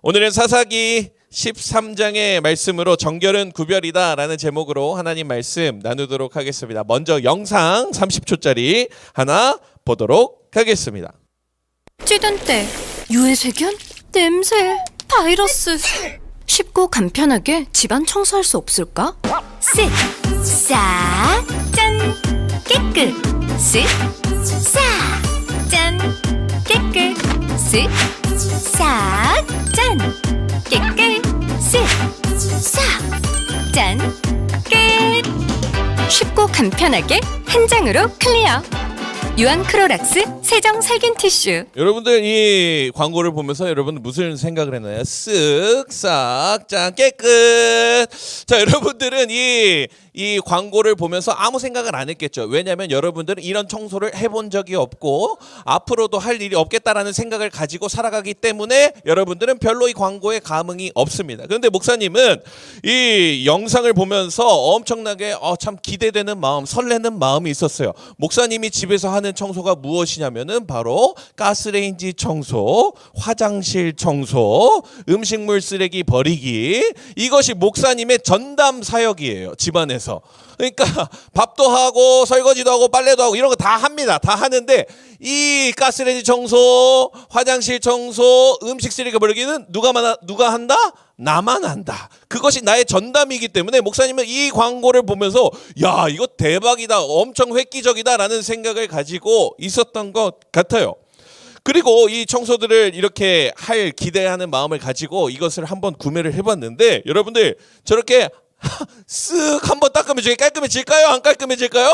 오늘은 사사기 13장의 말씀으로 정결은 구별이다 라는 제목으로 하나님 말씀 나누도록 하겠습니다. 먼저 영상 30초짜리 하나 보도록 하겠습니다. 찌든 때, 유해세균, 냄새, 바이러스. 쉽고 간편하게 집안 청소할 수 없을까? 쓱, 싹, 짠, 깨끗. 쓱, 싹, 짠, 깨끗. 쓱, 싹, 짠, 깨끗. 쓱, 싹, 짠, 끝. 쉽고 간편하게 한 장으로 클리어. 유한 크로락스 세정 살균 티슈. 여러분들 이 광고를 보면서 여러분들 무슨 생각을 했나요? 쓱, 싹, 짠, 깨끗. 자, 여러분들은 이 광고를 보면서 아무 생각을 안 했겠죠. 왜냐하면 여러분들은 이런 청소를 해본 적이 없고 앞으로도 할 일이 없겠다라는 생각을 가지고 살아가기 때문에 여러분들은 별로 이 광고에 감흥이 없습니다. 그런데 목사님은 이 영상을 보면서 엄청나게 참 기대되는 마음, 설레는 마음이 있었어요. 목사님이 집에서 하는 청소가 무엇이냐면은 바로 가스레인지 청소, 화장실 청소, 음식물 쓰레기 버리기. 이것이 목사님의 전담 사역이에요. 집안에서. 그러니까 밥도 하고 설거지도 하고 빨래도 하고 이런 거 다 합니다. 다 하는데 이 가스레인지 청소, 화장실 청소, 음식 쓰레기 버리기는 누가 한다? 나만 한다. 그것이 나의 전담이기 때문에 목사님은 이 광고를 보면서 야, 이거 대박이다, 엄청 획기적이다 라는 생각을 가지고 있었던 것 같아요. 그리고 이 청소들을 이렇게 할 기대하는 마음을 가지고 이것을 한번 구매를 해봤는데 여러분들 저렇게 쓱 한번 닦으면 저게 깔끔해질까요? 안 깔끔해질까요?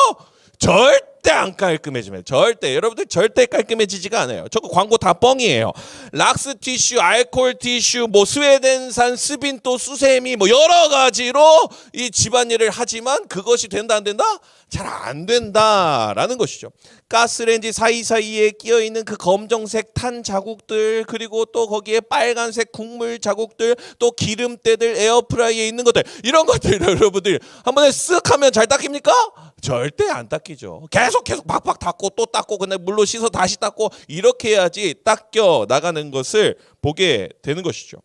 절대 안 깔끔해집니다. 절대. 여러분들 절대 깔끔해지지가 않아요. 저거 광고 다 뻥이에요. 락스 티슈, 알코올 티슈, 뭐 스웨덴산, 스빈토, 수세미 뭐 여러 가지로 이 집안일을 하지만 그것이 된다 안 된다? 잘 안 된다라는 것이죠. 가스레인지 사이사이에 끼어있는 그 검정색 탄 자국들, 그리고 또 거기에 빨간색 국물 자국들, 또 기름때들, 에어프라이에 있는 것들, 이런 것들 여러분들 한 번에 쓱 하면 잘 닦입니까? 절대 안 닦이죠. 계속 팍팍 닦고 또 닦고 근데 물로 씻어 다시 닦고 이렇게 해야지 닦여 나가는 것을 보게 되는 것이죠.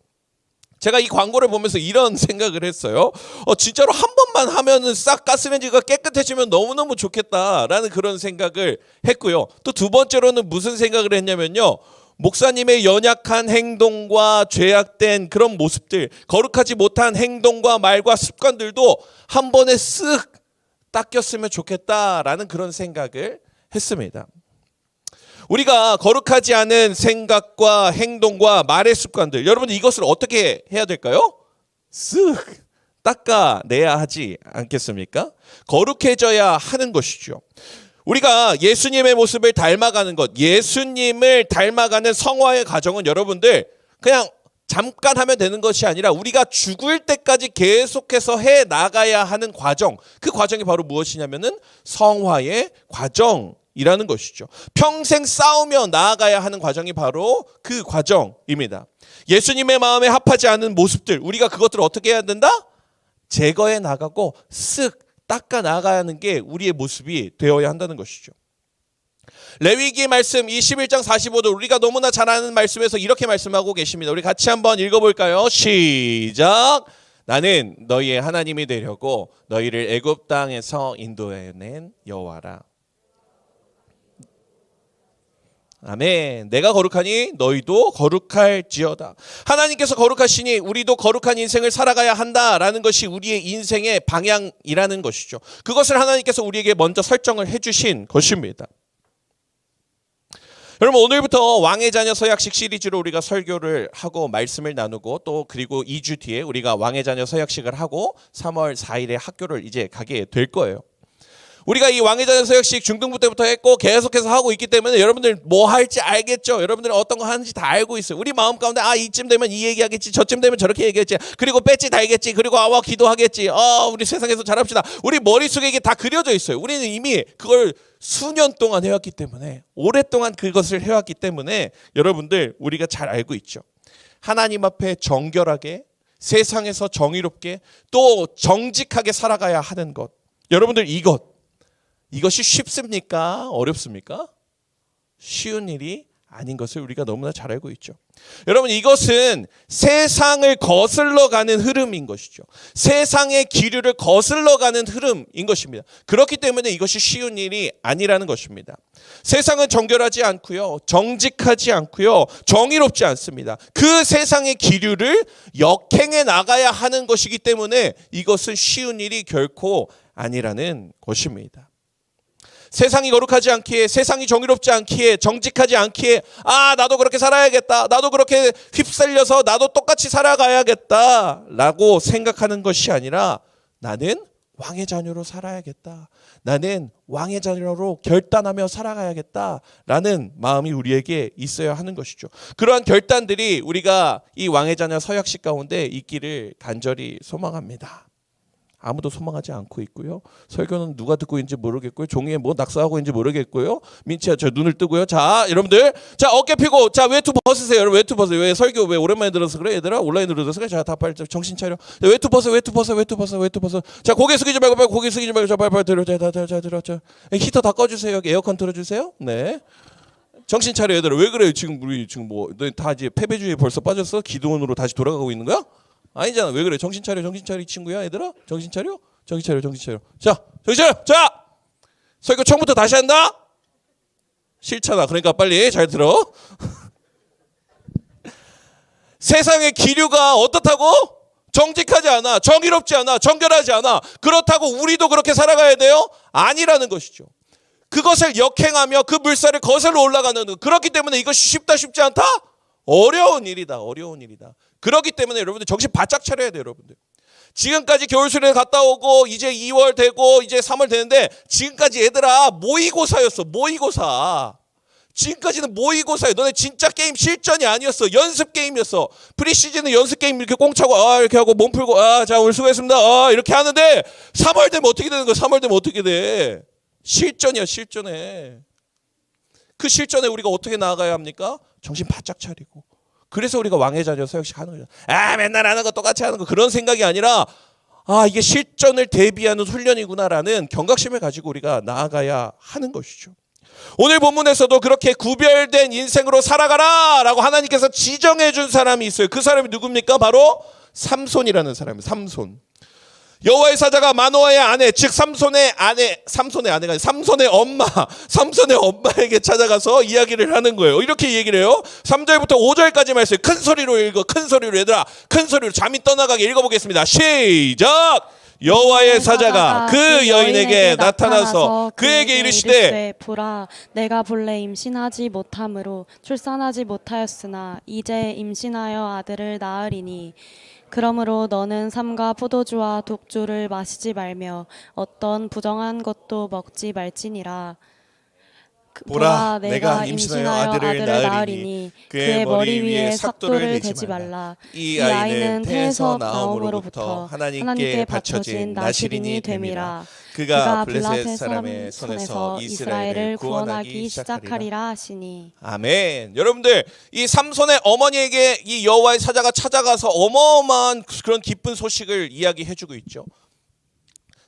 제가 이 광고를 보면서 이런 생각을 했어요. 진짜로 한 번만 하면은 싹 가스레인지가 깨끗해지면 너무너무 좋겠다라는 그런 생각을 했고요. 또 두 번째로는 무슨 생각을 했냐면요. 목사님의 연약한 행동과 죄악된 그런 모습들, 거룩하지 못한 행동과 말과 습관들도 한 번에 쓱 닦였으면 좋겠다라는 그런 생각을 했습니다. 우리가 거룩하지 않은 생각과 행동과 말의 습관들, 여러분 이것을 어떻게 해야 될까요? 쓱 닦아내야 하지 않겠습니까? 거룩해져야 하는 것이죠. 우리가 예수님의 모습을 닮아가는 것, 예수님을 닮아가는 성화의 과정은 여러분들 그냥 잠깐 하면 되는 것이 아니라 우리가 죽을 때까지 계속해서 해 나가야 하는 과정, 그 과정이 바로 무엇이냐면은 성화의 과정이라는 것이죠. 평생 싸우며 나아가야 하는 과정이 바로 그 과정입니다. 예수님의 마음에 합하지 않은 모습들, 우리가 그것들을 어떻게 해야 된다? 제거해 나가고 쓱 닦아 나가는 게 우리의 모습이 되어야 한다는 것이죠. 레위기 말씀 21장 45절, 우리가 너무나 잘 아는 말씀에서 이렇게 말씀하고 계십니다. 우리 같이 한번 읽어볼까요? 시작. 나는 너희의 하나님이 되려고 너희를 애굽 땅에서 인도해낸 여호와라. 아멘. 내가 거룩하니 너희도 거룩할지어다. 하나님께서 거룩하시니 우리도 거룩한 인생을 살아가야 한다라는 것이 우리의 인생의 방향이라는 것이죠. 그것을 하나님께서 우리에게 먼저 설정을 해주신 것입니다. 여러분, 오늘부터 왕의 자녀 서약식 시리즈로 우리가 설교를 하고 말씀을 나누고 또 그리고 2주 뒤에 우리가 왕의 자녀 서약식을 하고 3월 4일에 학교를 이제 가게 될 거예요. 우리가 이 왕의 자녀 서약식 중등부 때부터 했고 계속해서 하고 있기 때문에 여러분들 뭐 할지 알겠죠? 여러분들은 어떤 거 하는지 다 알고 있어요. 우리 마음 가운데 이쯤 되면 이 얘기하겠지, 저쯤 되면 저렇게 얘기했지, 그리고 배지 달겠지, 그리고 기도하겠지, 우리 세상에서 잘합시다. 우리 머릿속에 이게 다 그려져 있어요. 우리는 이미 그걸 수년 동안 해왔기 때문에, 오랫동안 그것을 해왔기 때문에 여러분들 우리가 잘 알고 있죠. 하나님 앞에 정결하게, 세상에서 정의롭게, 또 정직하게 살아가야 하는 것. 여러분들 이것이 쉽습니까? 어렵습니까? 쉬운 일이 아닌 것을 우리가 너무나 잘 알고 있죠. 여러분, 이것은 세상을 거슬러 가는 흐름인 것이죠. 세상의 기류를 거슬러 가는 흐름인 것입니다. 그렇기 때문에 이것이 쉬운 일이 아니라는 것입니다. 세상은 정결하지 않고요, 정직하지 않고요, 정의롭지 않습니다. 그 세상의 기류를 역행해 나가야 하는 것이기 때문에 이것은 쉬운 일이 결코 아니라는 것입니다. 세상이 거룩하지 않기에, 세상이 정의롭지 않기에, 정직하지 않기에, 나도 그렇게 살아야겠다, 나도 그렇게 휩쓸려서 나도 똑같이 살아가야겠다 라고 생각하는 것이 아니라, 나는 왕의 자녀로 살아야겠다, 나는 왕의 자녀로 결단하며 살아가야겠다 라는 마음이 우리에게 있어야 하는 것이죠. 그러한 결단들이 우리가 이 왕의 자녀 서약식 가운데 있기를 간절히 소망합니다. 아무도 소망하지 않고 있고요. 설교는 누가 듣고 있는지 모르겠고요. 종이에 뭐 낙서하고 있는지 모르겠고요. 민치야, 저 눈을 뜨고요. 자, 여러분들, 자, 어깨 펴고, 자, 외투 벗으세요. 여러분, 외투 벗으세요. 왜 설교 왜 오랜만에 들어서 그래, 얘들아? 온라인으로 들어서 그래. 자, 다 빨리 정신 차려. 자, 외투 벗어, 외투 벗어, 외투 벗어, 외투 벗어. 자, 고개 숙이지 말고, 빨리 고개 숙이지 말고, 자, 빨리 들어, 자, 들어, 자. 히터 다 꺼주세요. 여기 에어컨 틀어주세요. 네. 정신 차려, 얘들아. 왜 그래요? 지금 우리 지금 뭐, 너 다 이제 패배주의에 벌써 빠졌어? 기도원으로 다시 돌아가고 있는 거야? 아니잖아. 왜 그래? 정신 차려, 이 친구야, 얘들아. 정신 차려. 정신 차려. 자, 정신 차려. 자, 설교 처음부터 다시 한다. 싫잖아. 그러니까 빨리 잘 들어. 세상의 기류가 어떻다고? 정직하지 않아, 정의롭지 않아, 정결하지 않아. 그렇다고 우리도 그렇게 살아가야 돼요? 아니라는 것이죠. 그것을 역행하며 그 물살을 거슬러 올라가는 것. 그렇기 때문에 이것이 쉽다, 쉽지 않다? 어려운 일이다. 그렇기 때문에 여러분들 정신 바짝 차려야 돼요, 여러분들. 지금까지 겨울수련회 갔다 오고 이제 2월 되고 이제 3월 되는데, 지금까지 얘들아 모의고사였어. 모의고사. 지금까지는 모의고사야. 너네 진짜 게임 실전이 아니었어. 연습 게임이었어. 프리시즌은 연습 게임 이렇게 꽁차고 이렇게 하고 몸 풀고 자, 오늘 수고했습니다. 이렇게 하는데 3월 되면 어떻게 되는 거야? 3월 되면 어떻게 돼? 실전이야, 실전에. 그 실전에 우리가 어떻게 나아가야 합니까? 정신 바짝 차리고. 그래서 우리가 왕의 자녀 서역식 하는 거죠. 맨날 하는 거 똑같이 하는 거, 그런 생각이 아니라 이게 실전을 대비하는 훈련이구나라는 경각심을 가지고 우리가 나아가야 하는 것이죠. 오늘 본문에서도 그렇게 구별된 인생으로 살아가라 라고 하나님께서 지정해 준 사람이 있어요. 그 사람이 누굽니까? 바로 삼손이라는 사람이에요. 삼손. 여호와의 사자가 마노아의 아내, 즉 삼손의 엄마에게 찾아가서 이야기를 하는 거예요. 이렇게 얘기를 해요. 3절부터 5절까지 말씀 큰 소리로 읽어. 큰 소리로, 얘들아, 큰 소리로 잠이 떠나가게 읽어보겠습니다. 시작. 여호와의 사자가 그 여인에게 나타나서 그에게 이르시되, 보라, 내가 본래 임신하지 못함으로 출산하지 못하였으나 이제 임신하여 아들을 낳으리니 그러므로 너는 삼가 포도주와 독주를 마시지 말며 어떤 부정한 것도 먹지 말지니라. 보라, 내가 임신하여 아들을 낳으리니 그의 머리 위에 삭도를 대지 말라. 이 아이는 태에서 나옴으로부터 하나님께 바쳐진 나실인이 됨이라. 그가 블레셋 사람의 손에서 이스라엘을 구원하기 시작하리라 하시니. 아멘. 여러분들, 이 삼손의 어머니에게 이 여호와의 사자가 찾아가서 어마어마한 그런 기쁜 소식을 이야기해주고 있죠.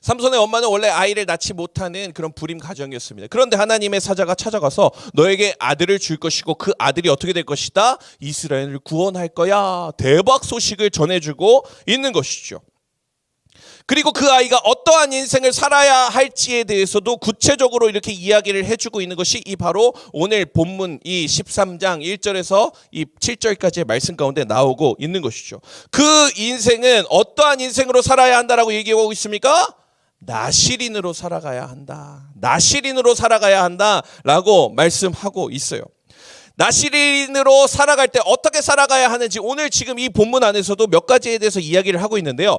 삼손의 엄마는 원래 아이를 낳지 못하는 그런 불임 가정이었습니다. 그런데 하나님의 사자가 찾아가서 너에게 아들을 줄 것이고 그 아들이 어떻게 될 것이다? 이스라엘을 구원할 거야. 대박 소식을 전해주고 있는 것이죠. 그리고 그 아이가 어떠한 인생을 살아야 할지에 대해서도 구체적으로 이렇게 이야기를 해주고 있는 것이 이 바로 오늘 본문 이 13장 1절에서 이 7절까지의 말씀 가운데 나오고 있는 것이죠. 그 인생은 어떠한 인생으로 살아야 한다라고 얘기하고 있습니까? 나실인으로 살아가야 한다. 나실인으로 살아가야 한다라고 말씀하고 있어요. 나실인으로 살아갈 때 어떻게 살아가야 하는지 오늘 지금 이 본문 안에서도 몇 가지에 대해서 이야기를 하고 있는데요.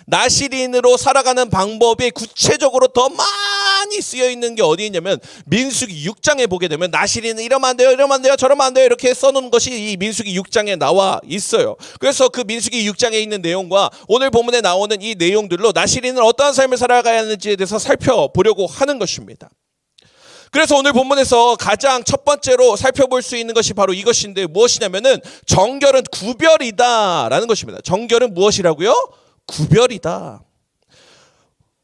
나실인으로 살아가는 방법이 구체적으로 더 많이 쓰여 있는 게 어디 있냐면 민수기 6장에 보게 되면 나실인은 이러면 안 돼요, 이러면 안 돼요, 저러면 안 돼요 이렇게 써놓은 것이 이 민수기 6장에 나와 있어요. 그래서 그 민수기 6장에 있는 내용과 오늘 본문에 나오는 이 내용들로 나실인은 어떠한 삶을 살아가야 하는지에 대해서 살펴보려고 하는 것입니다. 그래서 오늘 본문에서 가장 첫 번째로 살펴볼 수 있는 것이 바로 이것인데 무엇이냐면은 정결은 구별이다라는 것입니다. 정결은 무엇이라고요? 구별이다.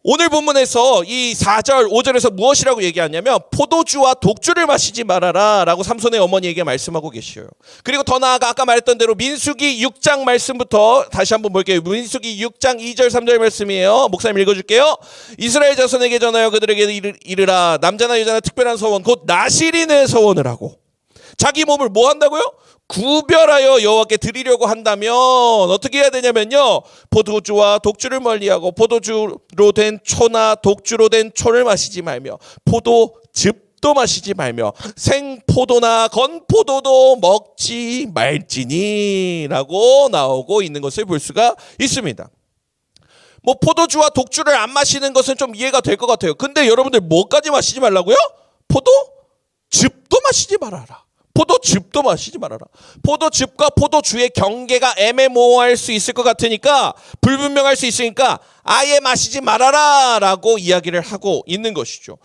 오늘 본문에서 이 4절, 5절에서 무엇이라고 얘기하냐면 포도주와 독주를 마시지 말아라 라고 삼손의 어머니에게 말씀하고 계셔요. 그리고 더 나아가 아까 말했던 대로 민수기 6장 말씀부터 다시 한번 볼게요. 민수기 6장 2절 3절 말씀이에요. 목사님 읽어줄게요. 이스라엘 자손에게 전하여 그들에게 이르라. 남자나 여자나 특별한 서원 곧 나실인의 서원을 하고 자기 몸을 뭐 한다고요? 구별하여 여호와께 드리려고 한다면 어떻게 해야 되냐면요, 포도주와 독주를 멀리하고 포도주로 된 초나 독주로 된 초를 마시지 말며 포도즙도 마시지 말며 생포도나 건포도도 먹지 말지니 라고 나오고 있는 것을 볼 수가 있습니다. 뭐 포도주와 독주를 안 마시는 것은 좀 이해가 될 것 같아요. 근데 여러분들 뭐까지 마시지 말라고요? 포도즙도 마시지 말아라. 포도즙도 마시지 말아라. 포도즙과 포도주의 경계가 애매모호할 수 있을 것 같으니까, 불분명할 수 있으니까 아예 마시지 말아라 라고 이야기를 하고 있는 것이죠.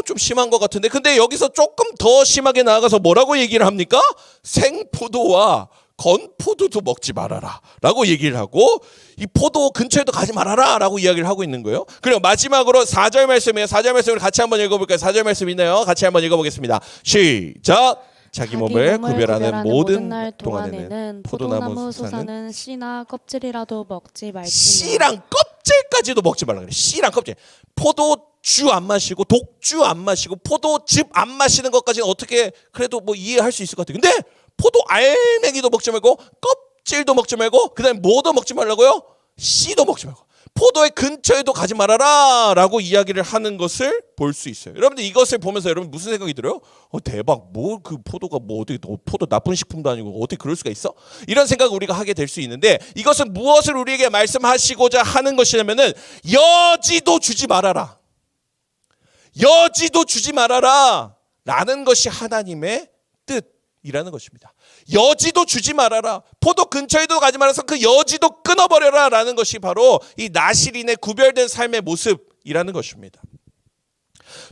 좀 심한 것 같은데, 근데 여기서 조금 더 심하게 나아가서 뭐라고 얘기를 합니까? 생포도와 건포도도 먹지 말아라 라고 얘기를 하고, 이 포도 근처에도 가지 말아라 라고 이야기를 하고 있는 거예요. 그리고 마지막으로 4절 말씀이에요. 4절 말씀을 같이 한번 읽어볼까요? 4절 말씀 있나요? 같이 한번 읽어보겠습니다. 시작. 자기 몸을 구별하는 모든 날 동안에는 포도나무 솟아는 씨나 껍질이라도 먹지 말지니. 씨랑 껍질까지도 먹지 말라 그래. 씨랑 껍질. 포도주 안 마시고 독주 안 마시고 포도즙 안 마시는 것까지는 어떻게 그래도 뭐 이해할 수 있을 것 같아요. 근데 포도 알맹이도 먹지 말고 껍질도 먹지 말고 그다음에 뭐도 먹지 말라고요? 씨도 먹지 말고 포도의 근처에도 가지 말아라 라고 이야기를 하는 것을 볼 수 있어요. 여러분들 이것을 보면서 여러분 무슨 생각이 들어요? 대박, 뭐 그 포도가 뭐 어떻게 포도 나쁜 식품도 아니고 어떻게 그럴 수가 있어? 이런 생각을 우리가 하게 될 수 있는데, 이것은 무엇을 우리에게 말씀하시고자 하는 것이냐면은 여지도 주지 말아라. 여지도 주지 말아라 라는 것이 하나님의 뜻이라는 것입니다. 여지도 주지 말아라. 포도 근처에도 가지 말아서 그 여지도 끊어버려라 라는 것이 바로 이 나실인의 구별된 삶의 모습이라는 것입니다.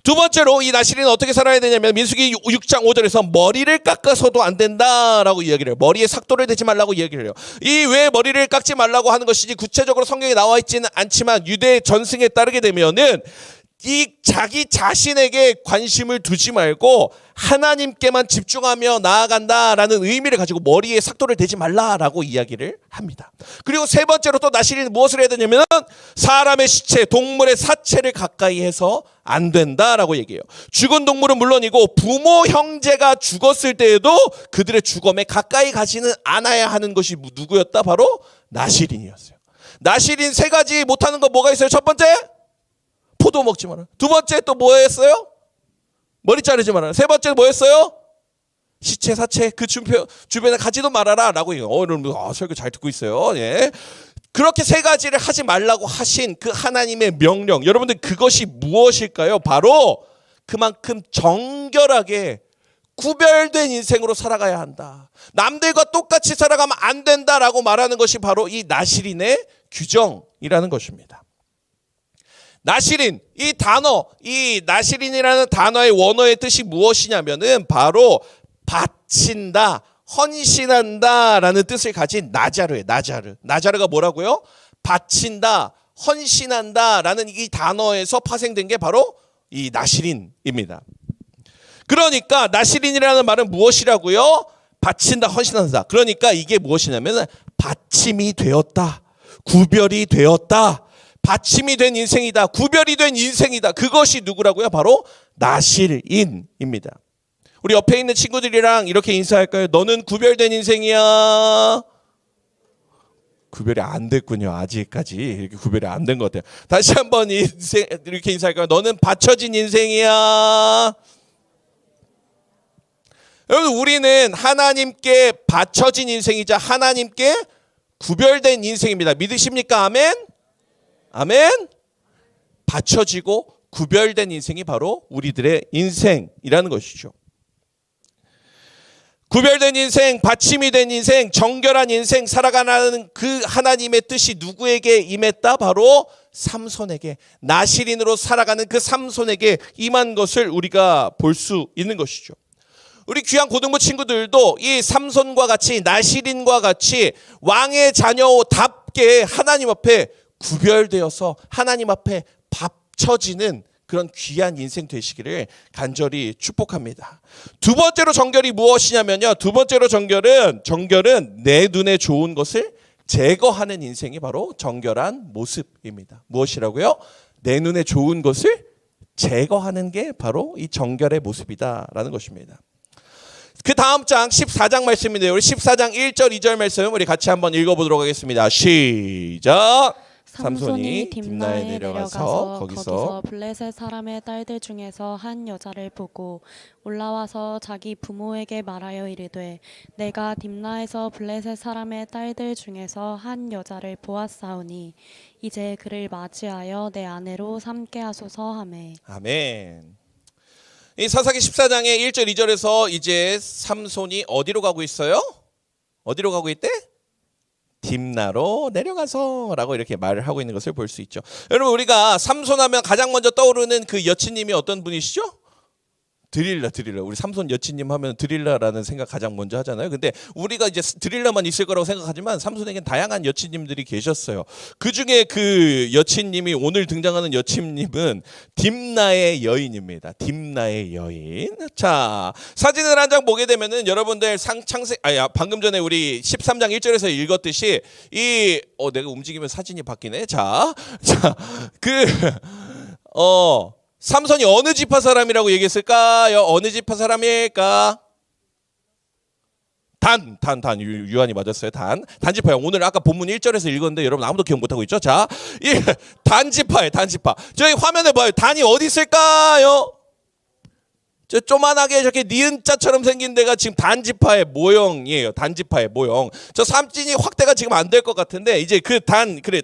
두 번째로 이 나실인은 어떻게 살아야 되냐면 민수기 6장 5절에서 머리를 깎아서도 안 된다라고 이야기를 해요. 머리에 삭도를 대지 말라고 이야기를 해요. 이 왜 머리를 깎지 말라고 하는 것인지 구체적으로 성경에 나와 있지는 않지만 유대 전승에 따르게 되면은 이 자기 자신에게 관심을 두지 말고 하나님께만 집중하며 나아간다라는 의미를 가지고 머리에 삭도를 대지 말라라고 이야기를 합니다. 그리고 세 번째로 또 나실인은 무엇을 해야 되냐면 사람의 시체, 동물의 사체를 가까이 해서 안 된다라고 얘기해요. 죽은 동물은 물론이고 부모 형제가 죽었을 때에도 그들의 주검에 가까이 가지는 않아야 하는 것이 누구였다? 바로 나실인이었어요. 나실인 세 가지 못하는 거 뭐가 있어요? 첫 번째, 포도 먹지 마라. 두 번째 또 뭐였어요? 머리 자르지 마라. 세 번째 뭐였어요? 시체, 사체 그 주변에 가지도 말아라 라고 얘기해요. 여러분 설교 잘 듣고 있어요. 예. 그렇게 세 가지를 하지 말라고 하신 그 하나님의 명령, 여러분들 그것이 무엇일까요? 바로 그만큼 정결하게 구별된 인생으로 살아가야 한다. 남들과 똑같이 살아가면 안 된다라고 말하는 것이 바로 이 나실인의 규정이라는 것입니다. 나실인, 이 단어, 이 나실인이라는 단어의 원어의 뜻이 무엇이냐면은 바로 바친다, 헌신한다라는 뜻을 가진 나자르예요. 나자르가 뭐라고요? 바친다, 헌신한다라는 이 단어에서 파생된 게 바로 이 나실인입니다. 그러니까 나실인이라는 말은 무엇이라고요? 바친다, 헌신한다. 그러니까 이게 무엇이냐면 받침이 되었다, 구별이 되었다, 받침이 된 인생이다, 구별이 된 인생이다. 그것이 누구라고요? 바로 나실인입니다. 우리 옆에 있는 친구들이랑 이렇게 인사할까요? 너는 구별된 인생이야. 구별이 안 됐군요. 아직까지 이렇게 구별이 안 된 것 같아요. 다시 한번 이렇게 인사할까요? 너는 받쳐진 인생이야. 여러분, 우리는 하나님께 받쳐진 인생이자 하나님께 구별된 인생입니다. 믿으십니까? 아멘? 아멘? 받쳐지고 구별된 인생이 바로 우리들의 인생이라는 것이죠. 구별된 인생, 받침이 된 인생, 정결한 인생 살아가는 그 하나님의 뜻이 누구에게 임했다? 바로 삼손에게, 나실인으로 살아가는 그 삼손에게 임한 것을 우리가 볼 수 있는 것이죠. 우리 귀한 고등부 친구들도 이 삼손과 같이 나실인과 같이 왕의 자녀답게 하나님 앞에 구별되어서 하나님 앞에 밥처지는 그런 귀한 인생 되시기를 간절히 축복합니다. 두 번째로 정결이 무엇이냐면요. 두 번째로 정결은 내 눈에 좋은 것을 제거하는 인생이 바로 정결한 모습입니다. 무엇이라고요? 내 눈에 좋은 것을 제거하는 게 바로 이 정결의 모습이다라는 것입니다. 그 다음 장 14장 말씀인데요. 우리 14장 1절 2절 말씀 우리 같이 한번 읽어보도록 하겠습니다. 시작. 삼손이 딥나에 내려가서 거기서 블레셋 사람의 딸들 중에서 한 여자를 보고 올라와서 자기 부모에게 말하여 이르되 내가 딥나에서 블레셋 사람의 딸들 중에서 한 여자를 보았사오니 이제 그를 맞이하여 내 아내로 삼게 하소서 하매. 아멘. 이 사사기 14장의 1절 2절에서 이제 삼손이 어디로 가고 있어요? 어디로 가고 있대? 딥나로 내려가서라고 이렇게 말을 하고 있는 것을 볼 수 있죠. 여러분 우리가 삼손하면 가장 먼저 떠오르는 그 여친님이 어떤 분이시죠? 드릴라. 우리 삼손 여친님 하면 드릴라라는 생각 가장 먼저 하잖아요. 근데 우리가 이제 드릴라만 있을 거라고 생각하지만 삼손에겐 다양한 여친님들이 계셨어요. 그 중에 그 여친님이 오늘 등장하는 여친님은 딥나의 여인입니다. 딥나의 여인. 자, 사진을 한 장 보게 되면은 여러분들 방금 전에 우리 13장 1절에서 읽었듯이 내가 움직이면 사진이 바뀌네. 삼손이 어느 지파 사람이라고 얘기했을까요? 어느 지파 사람일까? 단. 유한이 맞았어요. 단 지파요. 오늘 아까 본문 1절에서 읽었는데 여러분 아무도 기억 못하고 있죠? 자, 단 지파예요. 단 지파. 저희 화면에 봐요. 단이 어디 있을까요? 저 조만하게 저렇게 니은 자처럼 생긴 데가 지금 단 지파의 모형이에요. 단 지파의 모형. 저 삼진이 확대가 지금 안 될 것 같은데 이제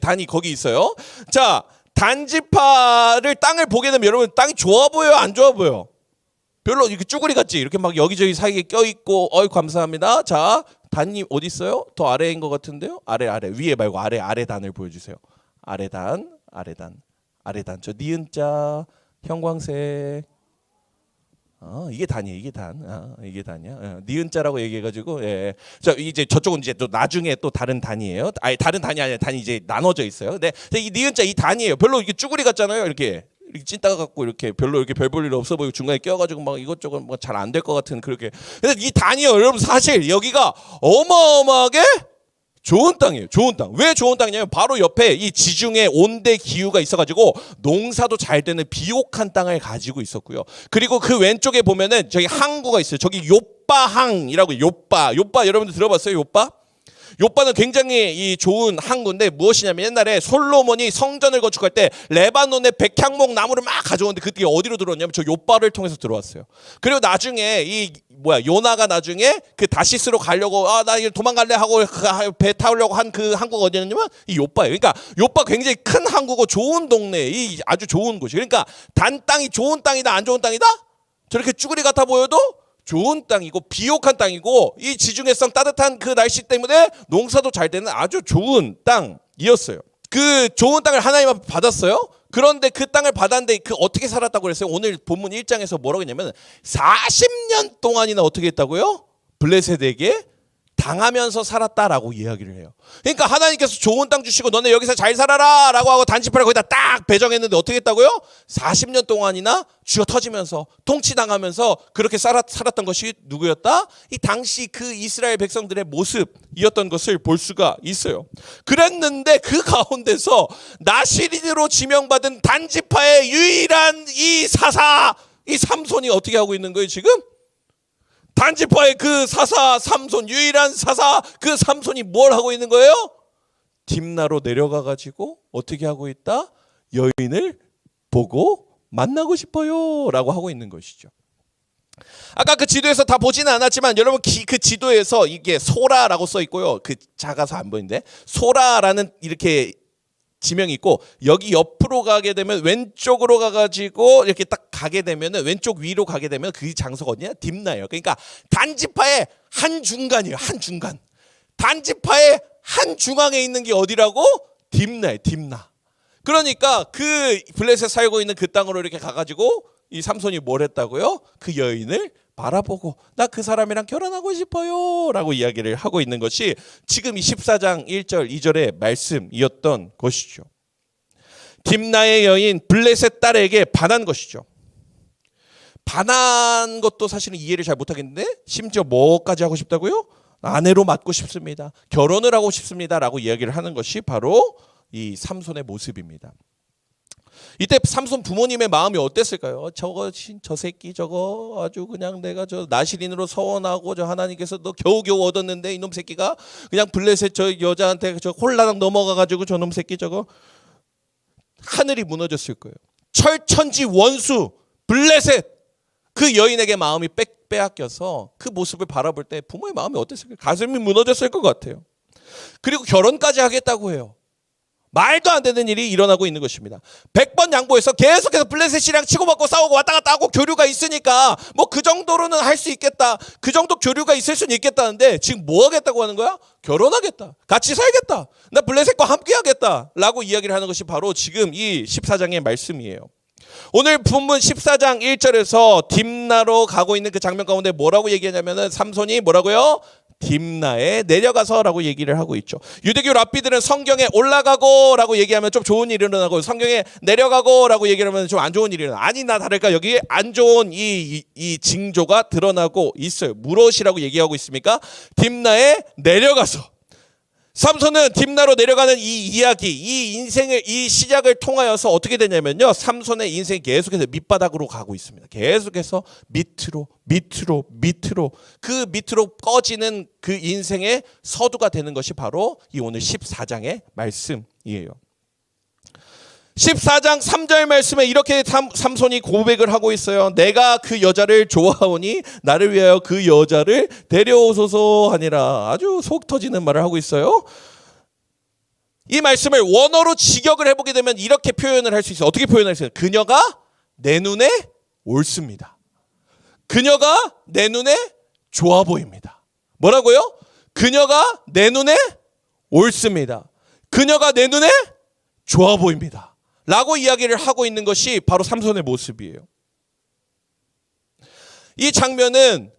단이 거기 있어요. 자, 단지파를 땅을 보게 되면 여러분 땅이 좋아 보여요? 안 좋아 보여? 별로 이렇게 쭈구리 같지? 이렇게 막 여기저기 사이에 껴있고 감사합니다. 자, 단이 어디 있어요? 더 아래인 것 같은데요? 아래 위에 말고 아래 단을 보여주세요. 아래 단. 저 니은자 형광색. 이게 단이에요. 이게 단이야. 니은자라고 얘기해가지고 자 이제 저쪽은 이제 또 나중에 또 다른 단이에요. 아니 다른 단이 아니라 단이 이제 나눠져 있어요. 근데 이 니은자 이 단이에요. 별로 이게 쭈구리 같잖아요. 이렇게 찐따가 갖고 이렇게 별로 이렇게 별 볼 일 없어 보이고 중간에 껴가지고 막 이것저것 뭐 잘 안 될 것 같은 그렇게. 근데 이 단이요, 여러분 사실 여기가 어마어마하게 좋은 땅이에요. 좋은 땅. 왜 좋은 땅이냐면 바로 옆에 이 지중해 온대 기후가 있어가지고 농사도 잘 되는 비옥한 땅을 가지고 있었고요. 그리고 그 왼쪽에 보면은 저기 항구가 있어요. 저기 요빠항이라고. 요빠 여러분들 들어봤어요? 요빠는 굉장히 이 좋은 항구인데 무엇이냐면 옛날에 솔로몬이 성전을 건축할 때 레바논의 백향목 나무를 막 가져오는데 그때 어디로 들어왔냐면 저 요빠를 통해서 들어왔어요. 그리고 나중에 요나가 나중에 그 다시스로 가려고 나 이거 도망갈래 하고 배 타려고 한 그 항구가 어디냐면 이 요빠예요. 그러니까 요빠 굉장히 큰 항구고 좋은 동네, 이 아주 좋은 곳이. 그러니까 단 땅이 좋은 땅이다 안 좋은 땅이다? 저렇게 쭈구리 같아 보여도 좋은 땅이고 비옥한 땅이고 이 지중해성 따뜻한 그 날씨 때문에 농사도 잘 되는 아주 좋은 땅이었어요. 그 좋은 땅을 하나님 앞에 받았어요. 그런데 그 땅을 받았는데 어떻게 살았다고 그랬어요? 오늘 본문 1장에서 뭐라고 했냐면 40년 동안이나 어떻게 했다고요? 블레셋에게 당하면서 살았다라고 이야기를 해요. 그러니까 하나님께서 좋은 땅 주시고 너네 여기서 잘 살아라 라고 하고 단지파를 거기다 딱 배정했는데 어떻게 했다고요? 40년 동안이나 쥐어 터지면서 통치당하면서 그렇게 살았던 것이 누구였다? 이 당시 그 이스라엘 백성들의 모습이었던 것을 볼 수가 있어요. 그랬는데 그 가운데서 나시린으로 지명받은 단지파의 유일한 이 사사, 이 삼손이 어떻게 하고 있는 거예요 지금? 단지파의 그 사사 삼손, 유일한 사사 그 삼손이 뭘 하고 있는 거예요? 딥나로 내려가가지고 어떻게 하고 있다? 여인을 보고 만나고 싶어요 라고 하고 있는 것이죠. 아까 그 지도에서 다 보지는 않았지만 여러분 그 지도에서 이게 소라라고 써 있고요. 그 작아서 안 보이는데 소라라는 이렇게 지명이 있고 여기 옆으로 가게 되면 왼쪽으로 가가지고 이렇게 딱 가게 되면은 왼쪽 위로 가게 되면 그 장소가 어디냐? 딥나예요. 그러니까 단지파의 한 중간이에요. 한 중간. 단지파의 한 중앙에 있는 게 어디라고? 딥나예요. 딥나. 그러니까 그 블레셋 살고 있는 그 땅으로 이렇게 가가지고 이 삼손이 뭘 했다고요? 그 여인을 바라보고 나 그 사람이랑 결혼하고 싶어요 라고 이야기를 하고 있는 것이 지금 이 14장 1절 2절의 말씀이었던 것이죠. 딥나의 여인 블레셋 딸에게 반한 것이죠. 반한 것도 사실은 이해를 잘 못하겠는데 심지어 뭐까지 하고 싶다고요? 아내로 맡고 싶습니다. 결혼을 하고 싶습니다라고 이야기를 하는 것이 바로 이 삼손의 모습입니다. 이때 삼손 부모님의 마음이 어땠을까요? 저 새끼 저거 아주 그냥 내가 저 나실인으로 서원하고 저 하나님께서 너 겨우겨우 얻었는데 이놈 새끼가 그냥 블레셋 저 여자한테 저 홀라당 넘어가가지고 저놈 새끼 저거 하늘이 무너졌을 거예요. 철천지 원수 블레셋 그 여인에게 마음이 빼앗겨서 그 모습을 바라볼 때 부모의 마음이 어땠을까요? 가슴이 무너졌을 것 같아요. 그리고 결혼까지 하겠다고 해요. 말도 안 되는 일이 일어나고 있는 것입니다. 100번 양보해서 계속해서 블레셋이랑 치고받고 싸우고 왔다 갔다 하고 교류가 있으니까 뭐 그 정도로는 할 수 있겠다. 그 정도 교류가 있을 수는 있겠다는데 지금 뭐 하겠다고 하는 거야? 결혼하겠다. 같이 살겠다. 나 블레셋과 함께 하겠다. 라고 이야기를 하는 것이 바로 지금 이 14장의 말씀이에요. 오늘 본문 14장 1절에서 딥나로 가고 있는 그 장면 가운데 뭐라고 얘기하냐면은 삼손이 뭐라고요? 딥나에 내려가서라고 얘기를 하고 있죠. 유대교 랍비들은 성경에 올라가고라고 얘기하면 좀 좋은 일이 일어나고 성경에 내려가고라고 얘기하면 좀 안 좋은 일이 일어나. 아니나 다를까 여기에 안 좋은 이 징조가 드러나고 있어요. 무엇이라고 얘기하고 있습니까? 딥나에 내려가서. 삼손은 딥나로 내려가는 이 이야기, 이 인생을 이 시작을 통하여서 어떻게 되냐면요. 삼손의 인생이 계속해서 밑바닥으로 가고 있습니다. 계속해서 밑으로 그 밑으로 꺼지는 그 인생의 서두가 되는 것이 바로 이 오늘 14장의 말씀이에요. 14장 3절 말씀에 이렇게 삼손이 고백을 하고 있어요. 내가 그 여자를 좋아하오니 나를 위하여 그 여자를 데려오소서 하니라. 아주 속 터지는 말을 하고 있어요. 이 말씀을 원어로 직역을 해보게 되면 이렇게 표현을 할 수 있어요. 어떻게 표현할 수 있어요? 그녀가 내 눈에 옳습니다. 그녀가 내 눈에 좋아 보입니다. 뭐라고요? 그녀가 내 눈에 옳습니다. 그녀가 내 눈에 좋아 보입니다. 라고 이야기를 하고 있는 것이 바로 삼손의 모습이에요. 이 장면은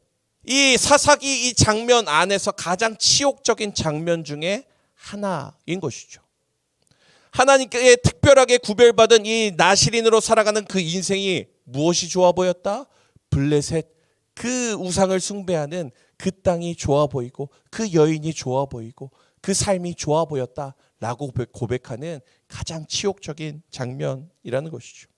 이 사사기 이 장면 안에서 가장 치욕적인 장면 중에 하나인 것이죠. 하나님께 특별하게 구별받은 이 나실인으로 살아가는 그 인생이 무엇이 좋아 보였다? 블레셋 그 우상을 숭배하는 그 땅이 좋아 보이고 그 여인이 좋아 보이고 그 삶이 좋아 보였다라고 고백하는 가장 치욕적인 장면이라는 것이죠.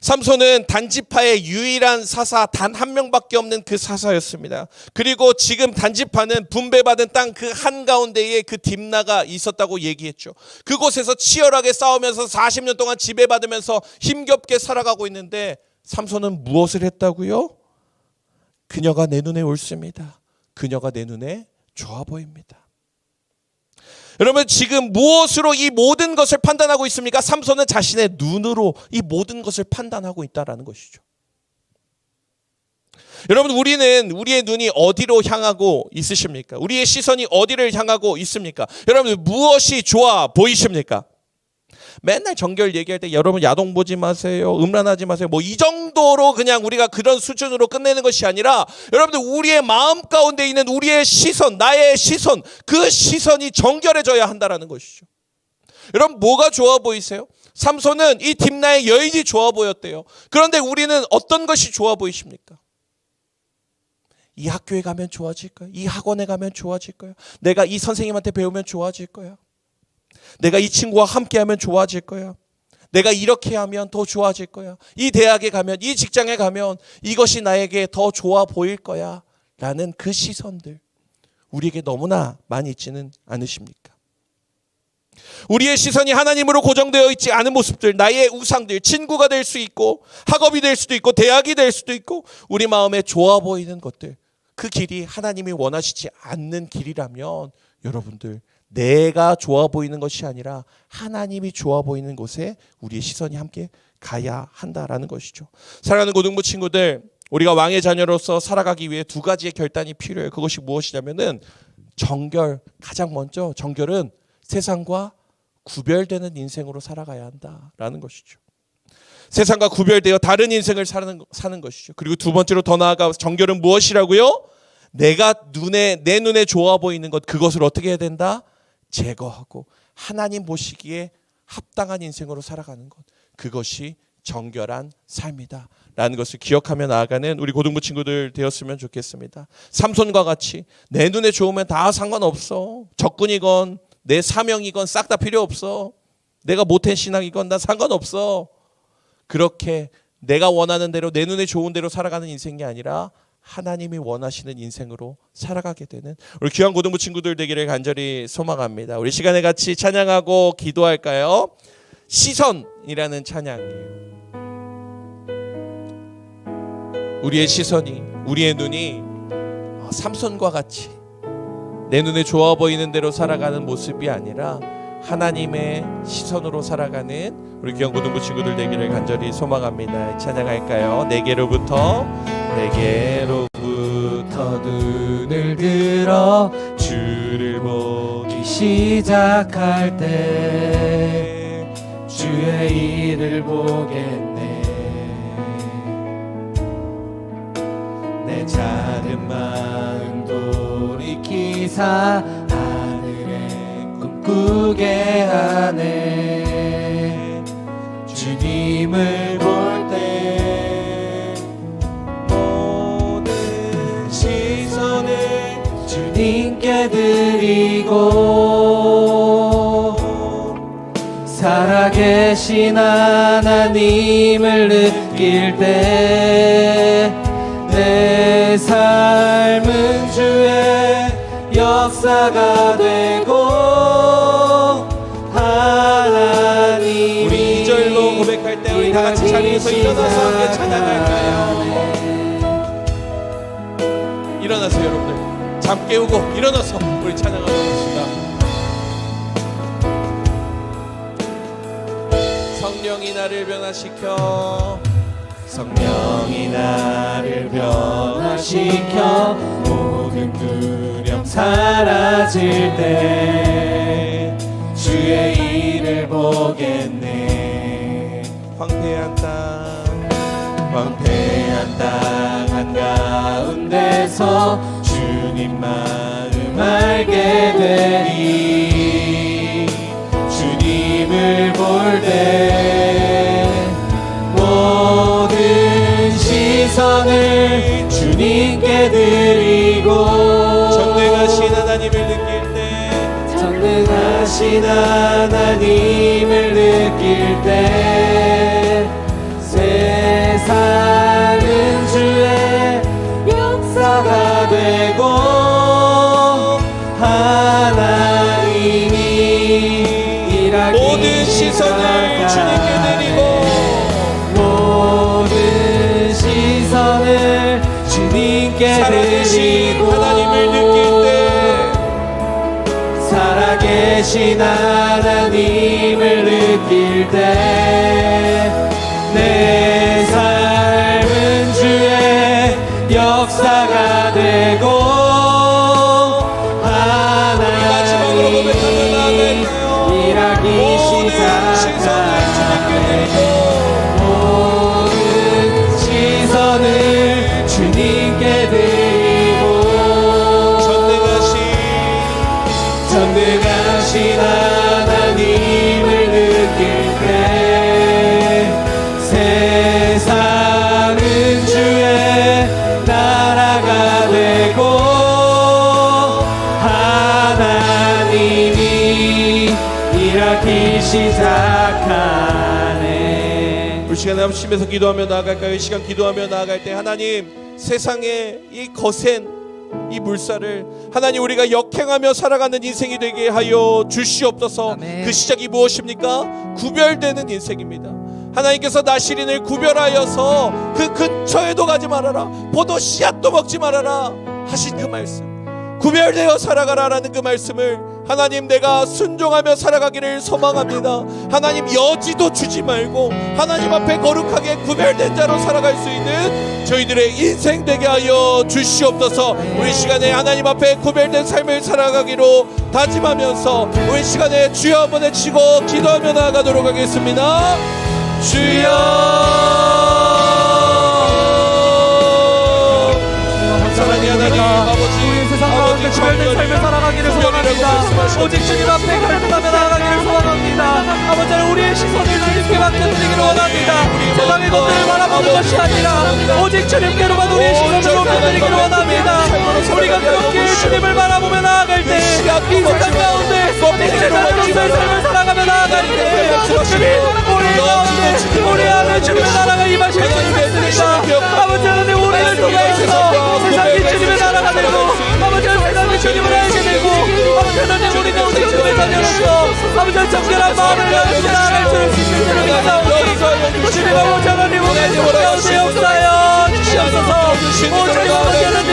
삼손은 단지파의 유일한 사사 단 한 명밖에 없는 그 사사였습니다. 그리고 지금 단지파는 분배받은 땅 그 한가운데에 그 딥나가 있었다고 얘기했죠. 그곳에서 치열하게 싸우면서 40년 동안 지배받으면서 힘겹게 살아가고 있는데 삼손은 무엇을 했다고요? 그녀가 내 눈에 옳습니다. 그녀가 내 눈에 좋아 보입니다. 여러분 지금 무엇으로 이 모든 것을 판단하고 있습니까? 삼손은 자신의 눈으로 이 모든 것을 판단하고 있다는 것이죠. 여러분 우리는 우리의 눈이 어디로 향하고 있으십니까? 우리의 시선이 어디를 향하고 있습니까? 여러분 무엇이 좋아 보이십니까? 맨날 정결 얘기할 때 여러분 야동 보지 마세요. 음란하지 마세요. 뭐 이 정도로 그냥 우리가 그런 수준으로 끝내는 것이 아니라 여러분들 우리의 마음 가운데 있는 우리의 시선, 나의 시선, 그 시선이 정결해져야 한다는 것이죠. 여러분 뭐가 좋아 보이세요? 삼손은 이 딥나의 여인이 좋아 보였대요. 그런데 우리는 어떤 것이 좋아 보이십니까? 이 학교에 가면 좋아질 거야. 이 학원에 가면 좋아질 거야. 내가 이 선생님한테 배우면 좋아질 거야. 내가 이 친구와 함께하면 좋아질 거야. 내가 이렇게 하면 더 좋아질 거야. 이 대학에 가면, 이 직장에 가면 이것이 나에게 더 좋아 보일 거야. 라는 그 시선들 우리에게 너무나 많이 있지는 않으십니까? 우리의 시선이 하나님으로 고정되어 있지 않은 모습들, 나의 우상들, 친구가 될 수 있고 학업이 될 수도 있고 대학이 될 수도 있고 우리 마음에 좋아 보이는 것들, 그 길이 하나님이 원하시지 않는 길이라면 여러분들 내가 좋아 보이는 것이 아니라 하나님이 좋아 보이는 곳에 우리의 시선이 함께 가야 한다라는 것이죠. 사랑하는 고등부 친구들, 우리가 왕의 자녀로서 살아가기 위해 두 가지의 결단이 필요해요. 그것이 무엇이냐면은 정결, 가장 먼저 정결은 세상과 구별되는 인생으로 살아가야 한다라는 것이죠. 세상과 구별되어 다른 인생을 사는 것이죠. 그리고 두 번째로 더 나아가 정결은 무엇이라고요? 내 눈에 좋아 보이는 것, 그것을 어떻게 해야 된다? 제거하고 하나님 보시기에 합당한 인생으로 살아가는 것, 그것이 정결한 삶이다 라는 것을 기억하며 나아가는 우리 고등부 친구들 되었으면 좋겠습니다. 삼손과 같이 내 눈에 좋으면 다 상관없어. 적군이건 내 사명이건 싹 다 필요 없어. 내가 모태 신앙이건 나 상관없어. 그렇게 내가 원하는 대로 내 눈에 좋은 대로 살아가는 인생이 아니라 하나님이 원하시는 인생으로 살아가게 되는 우리 귀한 고등부 친구들 되기를 간절히 소망합니다. 우리 시간에 같이 찬양하고 기도할까요? 시선이라는 찬양이에요. 우리의 시선이, 우리의 눈이 삼손과 같이 내 눈에 좋아 보이는 대로 살아가는 모습이 아니라 하나님의 시선으로 살아가는 우리 귀한 고등부 친구들 되기를 간절히 소망합니다. 찬양할까요? 내게로부터 눈을 들어 주를 보기 시작할 때 주의 일을 보겠네. 내 작은 마음 돌이키사 하늘에 꿈꾸게 하네. 주님을 볼 때 모든 시선을 주님께 드리고 살아계신 하나님을 느낄 때 내 삶은 주의 역사가 되고 하나님이 우리 2절로 고백할 때 우리 다 같이 자리에서 일어나서 함께 찬양할까요? 일어나세요 여러분들. 잠 깨우고 일어나서 우리 찬양하도록 합시다. 성령이 나를 변화시켜 성령이 나를 변화시켜 모든 두려움 사라질 때 주의 일을 보겠네. 황폐한 땅 한가운데서 주님 마음 알게 되리. 주님을 볼 때 모든 시선을 주님께 드리고 전능하신 하나님을 느낄 때 전능하신 하나님을 느낄 때 세상은 주의 역사가 되고 하나님이 일하기 모든 시선을 주님께 드리고 모든 시선을 주님께 살아계신 드리고 하나님을 느낄 때 살아계신 하나님을 느낄 때 내 삶은 주의 역사가 되고 마지막으로 고백하며 나아갈까요? 일하기 모든 시선을 주님께 주님께 드리고 전능하신 하나님을 느낄 때 세상은 주의 나라가 되고 하나님이 일하기 시작하네. 우리 시간에 합심해서 기도하며 나아갈까요? 이 시간 기도하며 나아갈 때 하나님 세상의 이 거센 이 물살을 하나님 우리가 역행하며 살아가는 인생이 되게 하여 주시옵소서. 아멘. 그 시작이 무엇입니까? 구별되는 인생입니다. 하나님께서 나시린을 구별하여서 그 근처에도 가지 말아라, 포도 씨앗도 먹지 말아라 하신 그 말씀, 구별되어 살아가라라는 그 말씀을 하나님 내가 순종하며 살아가기를 소망합니다. 하나님 여지도 주지 말고 하나님 앞에 거룩하게 구별된 자로 살아갈 수 있는 저희들의 인생 되게 하여 주시옵소서. 우리 시간에 하나님 앞에 구별된 삶을 살아가기로 다짐하면서 우리 시간에 주여 한번 외치고 기도하며 나아가도록 하겠습니다. 주여 사랑의 하나님 아버지, 세상 가운데 구별된 삶을 살아가기를 소원합니다. 소원합니다. 오직 주님 앞에 결단하며 나아가기를 소원합니다. 아버지 하나님 우리의 시선을 주님께 맡겨드리기를 원합니다. 세상의 것들을 바라보는 것이 아니라 오직 주님께로만 우리의 시선을 옮겨드리기를 원합니다. 우리가 그렇게 주님을 바라보며 나아갈 때 이 세상 가운데 세상으로서의 삶을 살아가며 나아갈 때 주님 우리 가운데 우리 안에 주님의 나라가 임하실 수 있습니다. 아버지 하나님 우리를 통해서 세상이 주님의 나라가 되고 아버지 하나님 세상이 주님을 알게 되고 아버지 하나님 우리가 우리 주님의 자녀로서 아버지 하나님 정결한 마음을 가지고 나아갈 수 있는 줄을 믿사옵소서. 주님 아버지 하나님 우리 가운데 역사하여 주시옵소서. 오직 아버지 하나님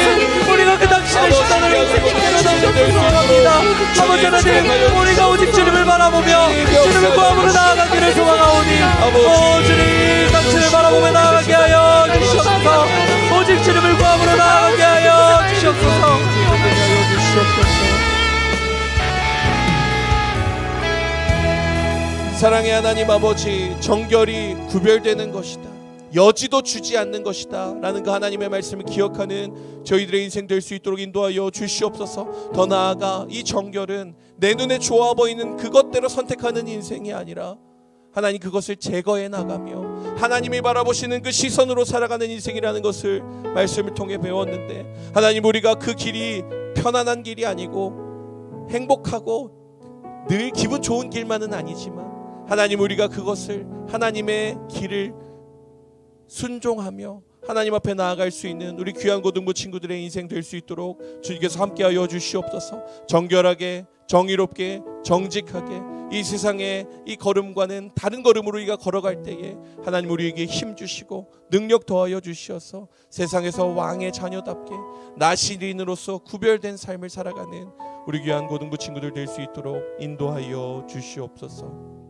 우리가 그 당신의 시선을 인생으로 넘겨주시기 원합니다. 아버지 하나님 우리가 오직 주님을 바라보며 주님의 구함으로 나아가기를 소망하오니 오 주님 당신을 바라보며 나아가게 하여 주시옵소서. 오직 주님을 구함으로 나아가게 하여 주시옵소서. 사랑의 하나님 아버지, 정결이 구별되는 것이다, 여지도 주지 않는 것이다 라는 그 하나님의 말씀을 기억하는 저희들의 인생 될 수 있도록 인도하여 주시옵소서. 더 나아가 이 정결은 내 눈에 좋아 보이는 그것대로 선택하는 인생이 아니라 하나님 그것을 제거해 나가며 하나님이 바라보시는 그 시선으로 살아가는 인생이라는 것을 말씀을 통해 배웠는데, 하나님 우리가 그 길이 편안한 길이 아니고 행복하고 늘 기분 좋은 길만은 아니지만 하나님 우리가 그것을 하나님의 길을 순종하며 하나님 앞에 나아갈 수 있는 우리 귀한 고등부 친구들의 인생 될 수 있도록 주님께서 함께하여 주시옵소서. 정결하게, 정의롭게, 정직하게 이 세상의 이 걸음과는 다른 걸음으로 우리가 걸어갈 때에 하나님 우리에게 힘 주시고 능력 더하여 주시어서 세상에서 왕의 자녀답게 나시린으로서 구별된 삶을 살아가는 우리 귀한 고등부 친구들 될 수 있도록 인도하여 주시옵소서.